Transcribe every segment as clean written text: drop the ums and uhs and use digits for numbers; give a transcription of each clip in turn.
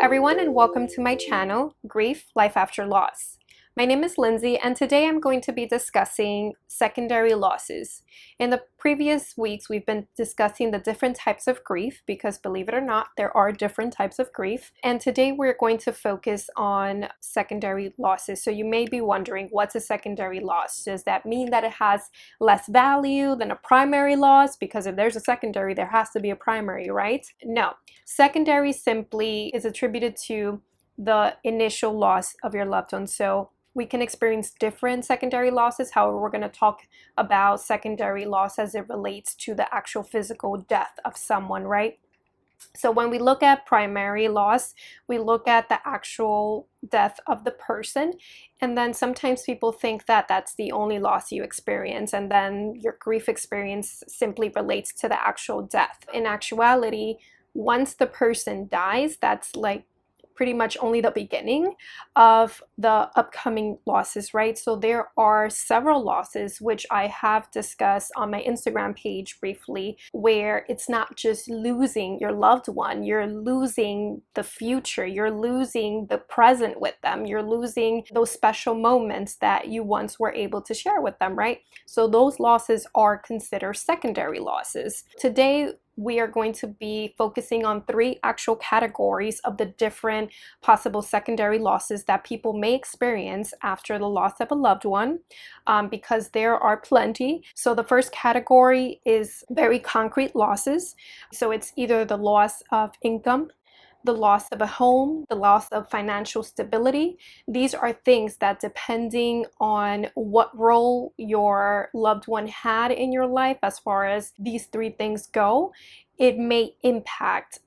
everyone, and welcome to my channel, Grief, Life After Loss. My name is Lindsay, and today I'm going to be discussing secondary losses. In the previous weeks, we've been discussing the different types of grief because, believe it or not, there are different types of grief. And today we're going to focus on secondary losses. So you may be wondering, what's a secondary loss? Does that mean that it has less value than a primary loss? Because if there's a secondary, there has to be a primary, right? No. Secondary simply is attributed to the initial loss of your loved one. So we can experience different secondary losses. However, we're going to talk about secondary loss as it relates to the actual physical death of someone, right? So when we look at primary loss, we look at the actual death of the person. And then sometimes people think that that's the only loss you experience, and then your grief experience simply relates to the actual death. In actuality, once the person dies, that's like pretty much only the beginning of the upcoming losses, right? So there are several losses which I have discussed on my Instagram page briefly, where it's not just losing your loved one, you're losing the future, you're losing the present with them, you're losing those special moments that you once were able to share with them, right? So those losses are considered secondary losses. Today, we are going to be focusing on three actual categories of the different possible secondary losses that people may experience after the loss of a loved one, because there are plenty. So the first category is very concrete losses. So it's either the loss of income, the loss of a home, the loss of financial stability. These are things that, depending on what role your loved one had in your life, as far as these three things go, it may impact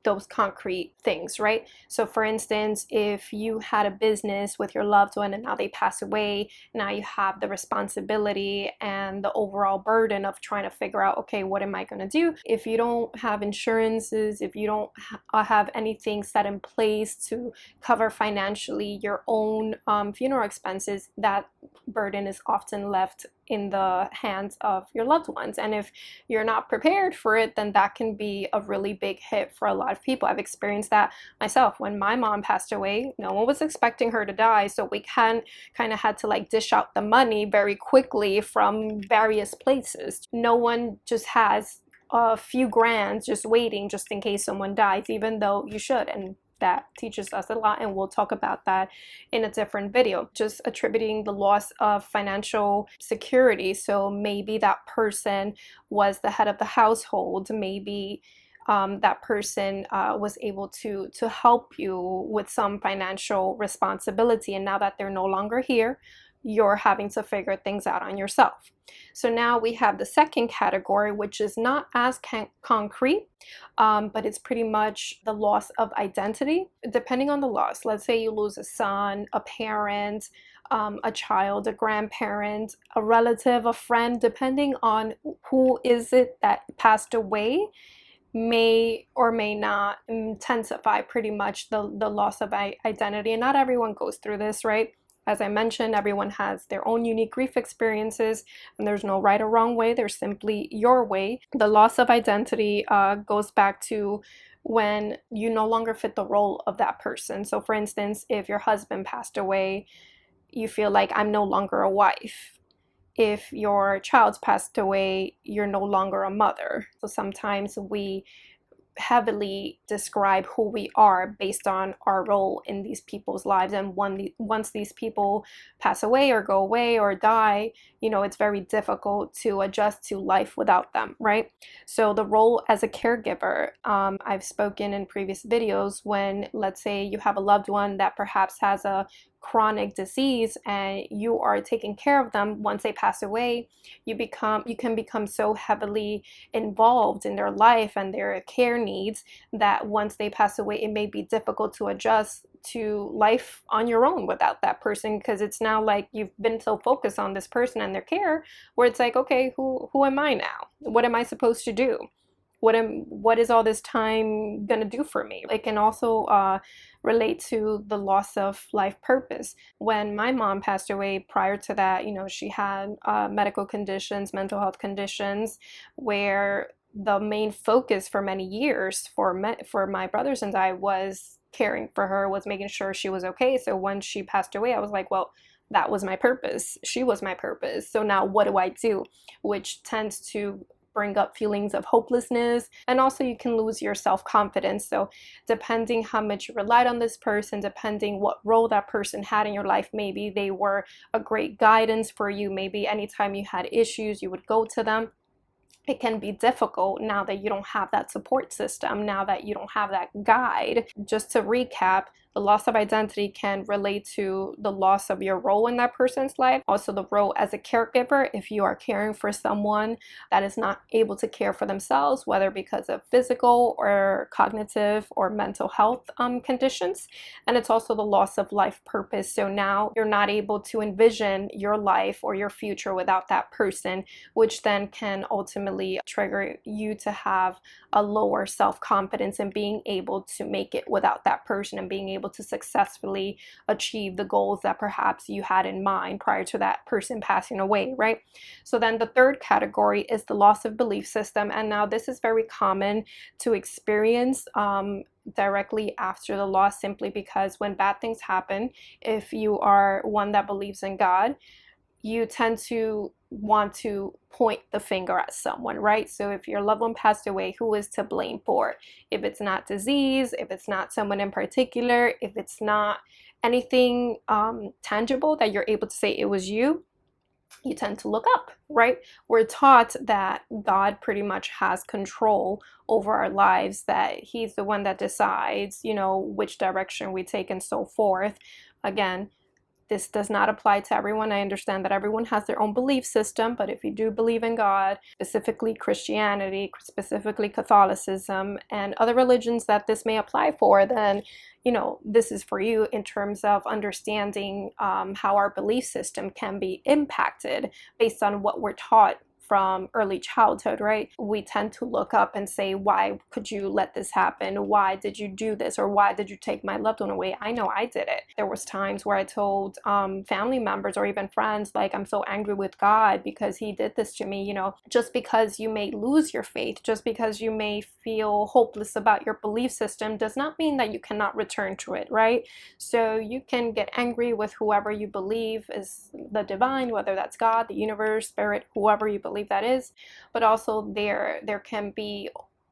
those concrete things, right? So for instance, if you had a business with your loved one and now they pass away, now you have the responsibility and the overall burden of trying to figure out, okay, what am I going to do? If you don't have insurances, if you don't have anything set in place to cover financially your own funeral expenses, that burden is often left in the hands of your loved ones. And if you're not prepared for it, then that can be a really big hit for a lot of people. I've experienced that myself. When my mom passed away, no one was expecting her to die, so we kind of had to like dish out the money very quickly from various places. No one just has a few grand just waiting just in case someone dies, even though you should. And that teaches us a lot, and we'll talk about that in a different video. Just attributing the loss of financial security. So maybe that person was the head of the household, maybe that person was able to help you with some financial responsibility, and now that they're no longer here, you're having to figure things out on yourself. So now we have the second category, which is not as concrete, but it's pretty much the loss of identity. Depending on the loss, let's say you lose a son, a parent, a child, a grandparent, a relative, a friend, depending on who is it that passed away, may or may not intensify pretty much the loss of identity. And not everyone goes through this, right? As I mentioned, everyone has their own unique grief experiences, and there's no right or wrong way. There's simply your way. The loss of identity goes back to when you no longer fit the role of that person. So for instance, if your husband passed away, you feel like, I'm no longer a wife. If your child's passed away, you're no longer a mother. So sometimes we heavily describe who we are based on our role in these people's lives, and once these people pass away or go away or die, you know, it's very difficult to adjust to life without them, right? So the role as a caregiver, I've spoken in previous videos, when let's say you have a loved one that perhaps has a chronic disease and you are taking care of them. Once they pass away, you can become so heavily involved in their life and their care needs that once they pass away, it may be difficult to adjust to life on your own without that person, because it's now like you've been so focused on this person and their care, where it's like, okay, who am I now? What am I supposed to do? What is all this time gonna do for me? It can also relate to the loss of life purpose. When my mom passed away, prior to that, you know, she had medical conditions, mental health conditions, where the main focus for many years for my brothers and I was caring for her, was making sure she was okay. So when she passed away, I was like, well, that was my purpose. She was my purpose. So now what do I do? Which tends to bring up feelings of hopelessness, and also you can lose your self-confidence. So depending how much you relied on this person, depending what role that person had in your life, maybe they were a great guidance for you, maybe anytime you had issues you would go to them. It can be difficult now that you don't have that support system, now that you don't have that guide. Just to recap, the loss of identity can relate to the loss of your role in that person's life. Also, the role as a caregiver, if you are caring for someone that is not able to care for themselves, whether because of physical or cognitive or mental health conditions. And it's also the loss of life purpose. So now you're not able to envision your life or your future without that person, which then can ultimately trigger you to have a lower self-confidence in being able to make it without that person and being able to successfully achieve the goals that perhaps you had in mind prior to that person passing away, right? So then the third category is the loss of belief system. And now this is very common to experience directly after the loss, simply because when bad things happen, if you are one that believes in God, you tend to want to point the finger at someone, right? So if your loved one passed away, who is to blame for it? If it's not disease, if it's not someone in particular, if it's not anything tangible that you're able to say it was you, you tend to look up, right? We're taught that God pretty much has control over our lives, that he's the one that decides, you know, which direction we take and so forth. Again, this does not apply to everyone. I understand that everyone has their own belief system, but if you do believe in God, specifically Christianity, specifically Catholicism, and other religions that this may apply for, then, you know, this is for you in terms of understanding how our belief system can be impacted based on what we're taught from early childhood, right? We tend to look up and say, why could you let this happen? Why did you do this? Or why did you take my loved one away? I know I did it. There was times where I told family members or even friends, like, I'm so angry with God because he did this to me. You know, just because you may lose your faith, just because you may feel hopeless about your belief system, does not mean that you cannot return to it, right? So you can get angry with whoever you believe is the divine, whether that's God, the universe, spirit, whoever you believe that is, but also there can be,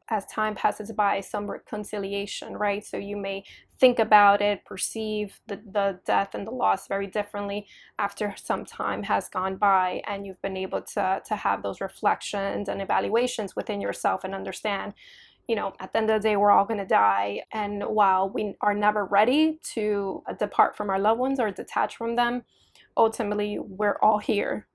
as time passes by, some reconciliation, right? So you may think about it, perceive the death and the loss very differently after some time has gone by, and you've been able to have those reflections and evaluations within yourself and understand, you know, at the end of the day, we're all going to die. And while we are never ready to depart from our loved ones or detach from them, ultimately we're all here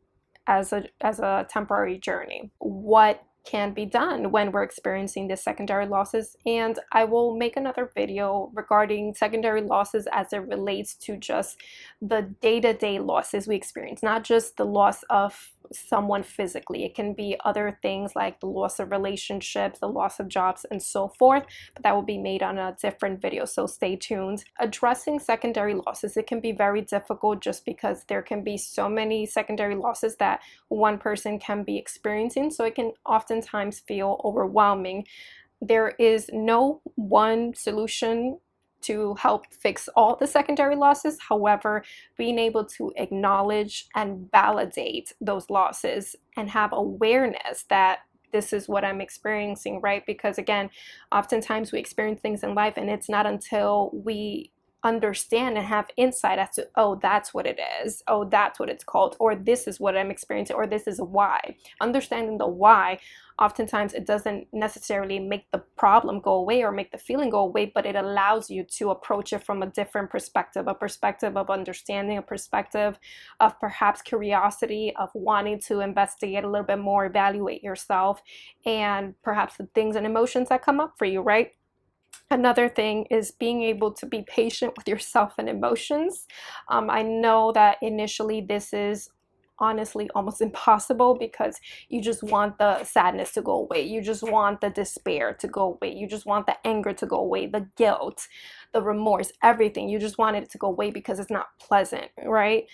as a temporary journey. What can be done when we're experiencing these secondary losses? And I will make another video regarding secondary losses as it relates to just the day-to-day losses we experience, not just the loss of someone physically. It can be other things like the loss of relationships, the loss of jobs, and so forth, but that will be made on a different video, so stay tuned. Addressing secondary losses, it can be very difficult just because there can be so many secondary losses that one person can be experiencing, so it can oftentimes feel overwhelming. There is no one solution to help fix all the secondary losses. However, being able to acknowledge and validate those losses and have awareness that this is what I'm experiencing, right? Because again, oftentimes we experience things in life and it's not until we understand and have insight as to, oh, that's what it is, oh, that's what it's called, or this is what I'm experiencing, or this is why. Understanding the why, oftentimes it doesn't necessarily make the problem go away or make the feeling go away, but it allows you to approach it from a different perspective, a perspective of understanding, a perspective of perhaps curiosity, of wanting to investigate a little bit more, evaluate yourself, and perhaps the things and emotions that come up for you, right? Another thing is being able to be patient with yourself and emotions. I know that initially this is honestly almost impossible because you just want the sadness to go away. You just want the despair to go away. You just want the anger to go away, the guilt, the remorse, everything. You just want it to go away because it's not pleasant, right?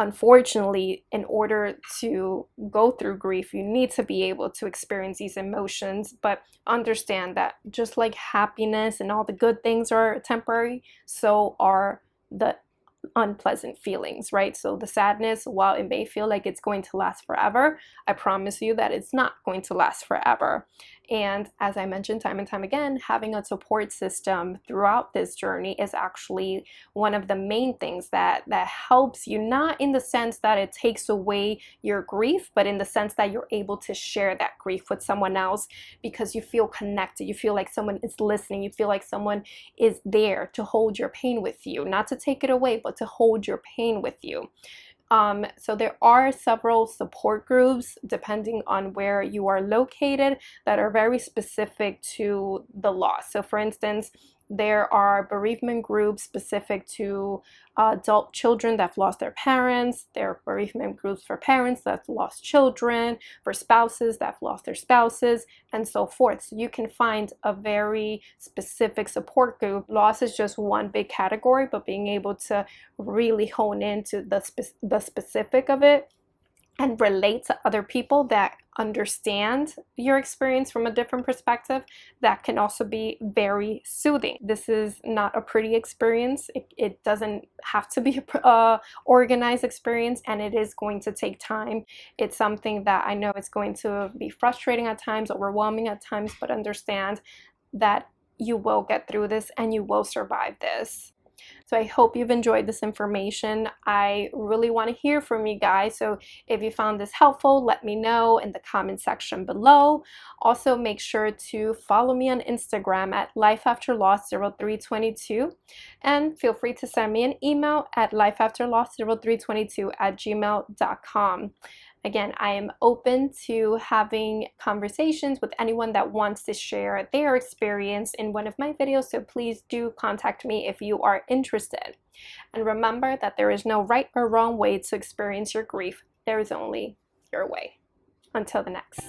unfortunately, in order to go through grief, you need to be able to experience these emotions, but understand that just like happiness and all the good things are temporary, so are the unpleasant feelings, right? So the sadness, while it may feel like it's going to last forever, I promise you that it's not going to last forever. And as I mentioned time and time again, having a support system throughout this journey is actually one of the main things that helps you, not in the sense that it takes away your grief, but in the sense that you're able to share that grief with someone else because you feel connected. You feel like someone is listening. You feel like someone is there to hold your pain with you, not to take it away, but to hold your pain with you. So there are several support groups depending on where you are located that are very specific to the loss. So for instance, there are bereavement groups specific to adult children that have lost their parents. There are bereavement groups for parents that have lost children, for spouses that have lost their spouses, and so forth. So you can find a very specific support group. Loss is just one big category, but being able to really hone into the specific of it and relate to other people that understand your experience from a different perspective, that can also be very soothing. This is not a pretty experience. It doesn't have to be a organized experience, and it is going to take time. It's something that I know is going to be frustrating at times, overwhelming at times, but understand that you will get through this and you will survive this. So I hope you've enjoyed this information. I really want to hear from you guys. So if you found this helpful, let me know in the comment section below. Also, make sure to follow me on Instagram at lifeafterloss0322. And feel free to send me an email at lifeafterloss0322@gmail.com. Again, I am open to having conversations with anyone that wants to share their experience in one of my videos, so please do contact me if you are interested. And remember that there is no right or wrong way to experience your grief. There is only your way. Until the next.